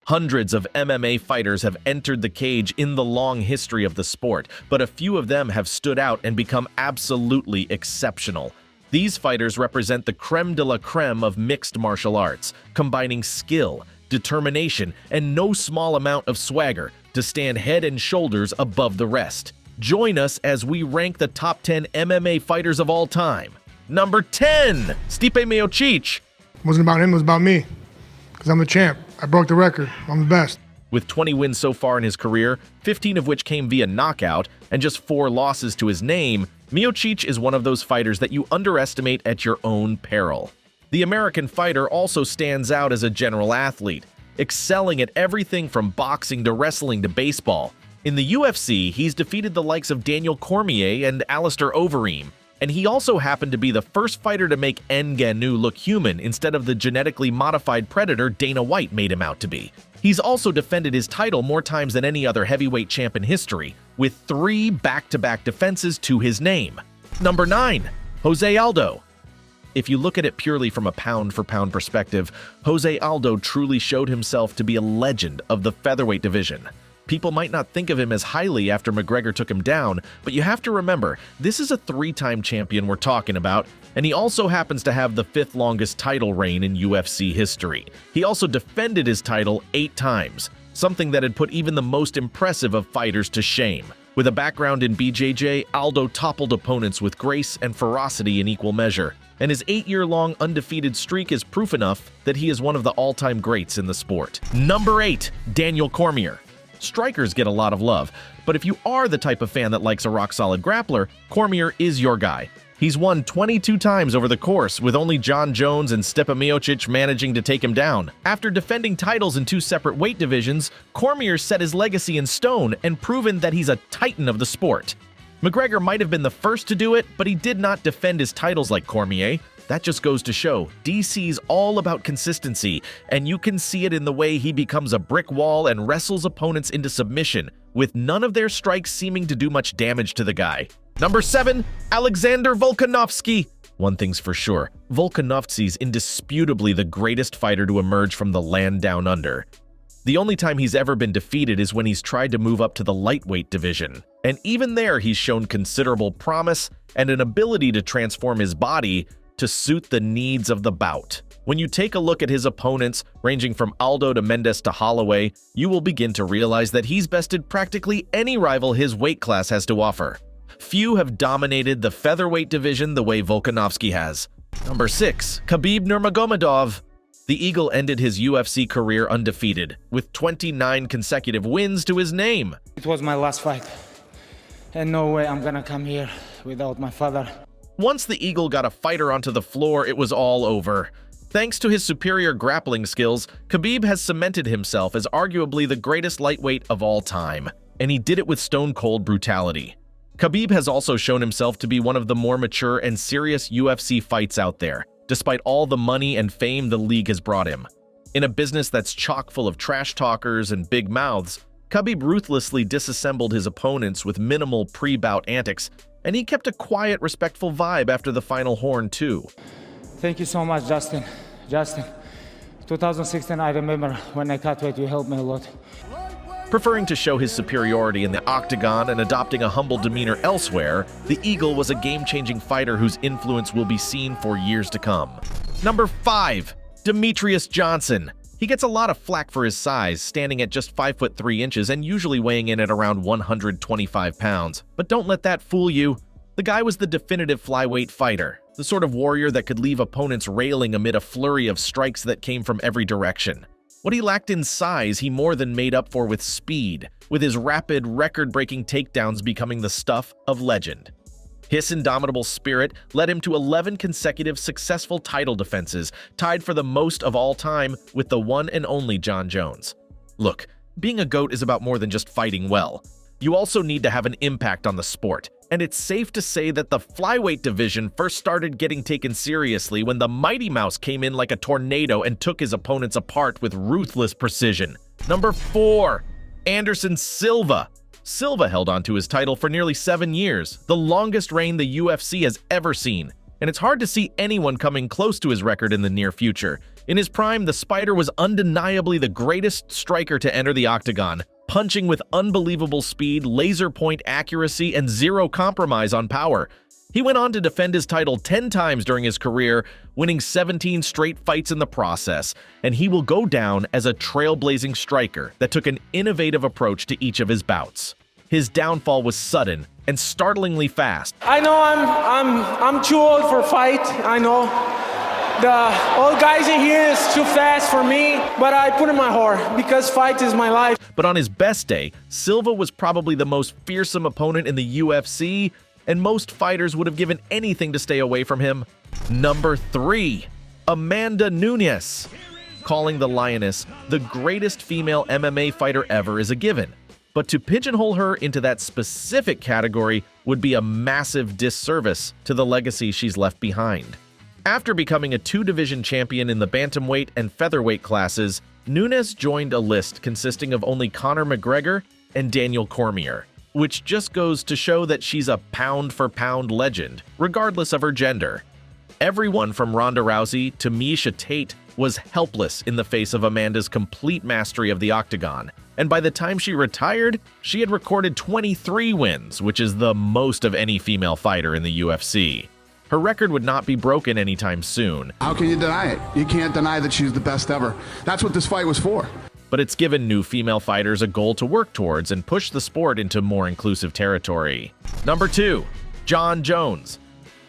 Hundreds of MMA fighters have entered the cage in the long history of the sport, but a few of them have stood out and become absolutely exceptional. These fighters represent the creme de la creme of mixed martial arts, combining skill, determination, and no small amount of swagger to stand head and shoulders above the rest. Join us as we rank the top 10 MMA fighters of all time. Number 10, Stipe Miocic. It wasn't about him, it was about me. Because I'm the champ. I broke the record. I'm the best. With 20 wins so far in his career, 15 of which came via knockout, and just 4 losses to his name, Miocic is one of those fighters that you underestimate at your own peril. The American fighter also stands out as a general athlete, excelling at everything from boxing to wrestling to baseball. In the UFC, he's defeated the likes of Daniel Cormier and Alistair Overeem, and he also happened to be the first fighter to make Ngannou look human instead of the genetically modified predator Dana White made him out to be. He's also defended his title more times than any other heavyweight champ in history, with 3 back-to-back defenses to his name. Number 9, Jose Aldo. If you look at it purely from a pound-for-pound perspective, Jose Aldo truly showed himself to be a legend of the featherweight division. People might not think of him as highly after McGregor took him down, but you have to remember, this is a 3-time champion we're talking about, and he also happens to have the 5th longest title reign in UFC history. He also defended his title 8 times, something that had put even the most impressive of fighters to shame. With a background in BJJ, Aldo toppled opponents with grace and ferocity in equal measure, and his 8-year-long undefeated streak is proof enough that he is one of the all-time greats in the sport. Number 8, Daniel Cormier. Strikers get a lot of love, but if you are the type of fan that likes a rock-solid grappler, Cormier is your guy. He's won 22 times over the course, with only Jon Jones and Stipe Miocic managing to take him down. After defending titles in 2 separate weight divisions, Cormier set his legacy in stone and proven that he's a titan of the sport. McGregor might have been the first to do it, but he did not defend his titles like Cormier. That just goes to show, DC's all about consistency, and you can see it in the way he becomes a brick wall and wrestles opponents into submission, with none of their strikes seeming to do much damage to the guy. Number 7, Alexander Volkanovski. One thing's for sure, Volkanovski's indisputably the greatest fighter to emerge from the land down under. The only time he's ever been defeated is when he's tried to move up to the lightweight division, and even there he's shown considerable promise and an ability to transform his body to suit the needs of the bout. When you take a look at his opponents, ranging from Aldo to Mendes to Holloway, you will begin to realize that he's bested practically any rival his weight class has to offer. Few have dominated the featherweight division the way Volkanovski has. Number 6, Khabib Nurmagomedov. The Eagle ended his UFC career undefeated, with 29 consecutive wins to his name. It was my last fight, and no way I'm gonna come here without my father. Once the Eagle got a fighter onto the floor, it was all over. Thanks to his superior grappling skills, Khabib has cemented himself as arguably the greatest lightweight of all time, and he did it with stone-cold brutality. Khabib has also shown himself to be one of the more mature and serious UFC fights out there, despite all the money and fame the league has brought him. In a business that's chock full of trash talkers and big mouths, Khabib ruthlessly disassembled his opponents with minimal pre-bout antics, and he kept a quiet, respectful vibe after the final horn too. Thank you so much, Justin. 2016, I remember when I cut weight, you helped me a lot. Preferring to show his superiority in the octagon and adopting a humble demeanor elsewhere, the Eagle was a game-changing fighter whose influence will be seen for years to come. Number 5, Demetrius Johnson. He gets a lot of flack for his size, standing at just 5 foot 3 inches and usually weighing in at around 125 pounds. But don't let that fool you. The guy was the definitive flyweight fighter, the sort of warrior that could leave opponents railing amid a flurry of strikes that came from every direction. What he lacked in size, he more than made up for with speed, with his rapid, record-breaking takedowns becoming the stuff of legend. His indomitable spirit led him to 11 consecutive successful title defenses, tied for the most of all time with the one and only Jon Jones. Look, being a GOAT is about more than just fighting well. You also need to have an impact on the sport, and it's safe to say that the flyweight division first started getting taken seriously when the Mighty Mouse came in like a tornado and took his opponents apart with ruthless precision. Number 4, Anderson Silva. Silva held on to his title for nearly 7 years, the longest reign the UFC has ever seen, and it's hard to see anyone coming close to his record in the near future. In his prime, the Spider was undeniably the greatest striker to enter the octagon, punching with unbelievable speed, laser point accuracy, and zero compromise on power. He went on to defend his title 10 times during his career, winning 17 straight fights in the process, and he will go down as a trailblazing striker that took an innovative approach to each of his bouts. His downfall was sudden and startlingly fast. I know I'm too old for fight. I know the old guys in here is too fast for me, but I put in my heart because fight is my life. But on his best day, Silva was probably the most fearsome opponent in the UFC, and most fighters would have given anything to stay away from him. Number 3, Amanda Nunes. Calling the Lioness the greatest female MMA fighter ever is a given, but to pigeonhole her into that specific category would be a massive disservice to the legacy she's left behind. After becoming a 2-division champion in the bantamweight and featherweight classes, Nunes joined a list consisting of only Conor McGregor and Daniel Cormier, which just goes to show that she's a pound-for-pound legend, regardless of her gender. Everyone from Ronda Rousey to Miocic Tate was helpless in the face of Amanda's complete mastery of the octagon, and by the time she retired, she had recorded 23 wins, which is the most of any female fighter in the UFC. Her record would not be broken anytime soon. How can you deny it? You can't deny that she's the best ever. That's what this fight was for. But it's given new female fighters a goal to work towards and push the sport into more inclusive territory. Number 2, Jon Jones.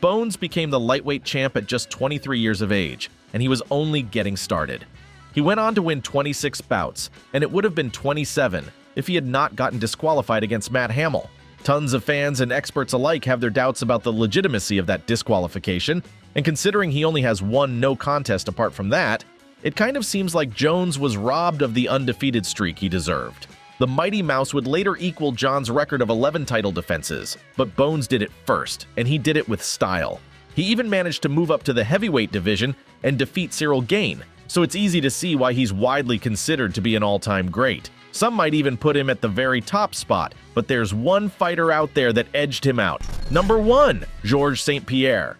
Bones became the lightweight champ at just 23 years of age, and he was only getting started. He went on to win 26 bouts, and it would have been 27 if he had not gotten disqualified against Matt Hamill. Tons of fans and experts alike have their doubts about the legitimacy of that disqualification, and considering he only has one no contest apart from that, it kind of seems like Jones was robbed of the undefeated streak he deserved. The Mighty Mouse would later equal Jon's record of 11 title defenses, but Bones did it first, and he did it with style. He even managed to move up to the heavyweight division and defeat Cyril Gane, so it's easy to see why he's widely considered to be an all-time great. Some might even put him at the very top spot, but there's one fighter out there that edged him out. Number 1, Georges St Pierre.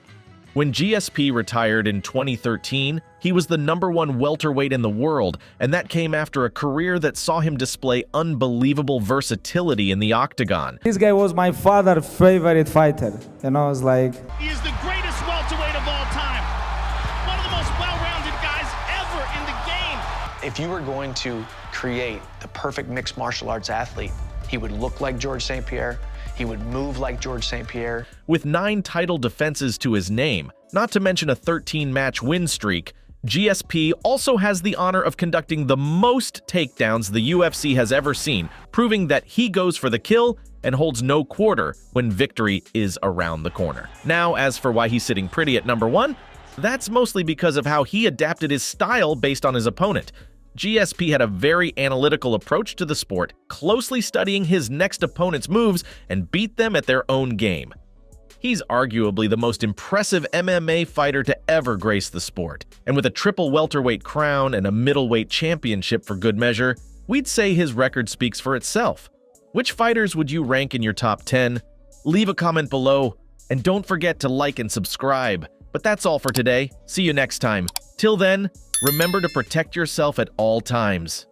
When GSP retired in 2013, he was the number 1 welterweight in the world, and that came after a career that saw him display unbelievable versatility in the octagon. This guy was my father's favorite fighter, and I was like, he is the greatest welterweight of all time. One of the most well-rounded guys ever in the game. If you were going to create the perfect mixed martial arts athlete, he would look like Georges St Pierre. He would move like Georges St Pierre. With 9 title defenses to his name, not to mention a 13-match win streak, GSP also has the honor of conducting the most takedowns the UFC has ever seen, proving that he goes for the kill and holds no quarter when victory is around the corner. Now, as for why he's sitting pretty at number 1, that's mostly because of how he adapted his style based on his opponent. GSP had a very analytical approach to the sport, closely studying his next opponent's moves and beat them at their own game. He's arguably the most impressive MMA fighter to ever grace the sport, and with a triple welterweight crown and a middleweight championship for good measure, we'd say his record speaks for itself. Which fighters would you rank in your top 10? Leave a comment below, and don't forget to like and subscribe. But that's all for today. See you next time. Till then, remember to protect yourself at all times.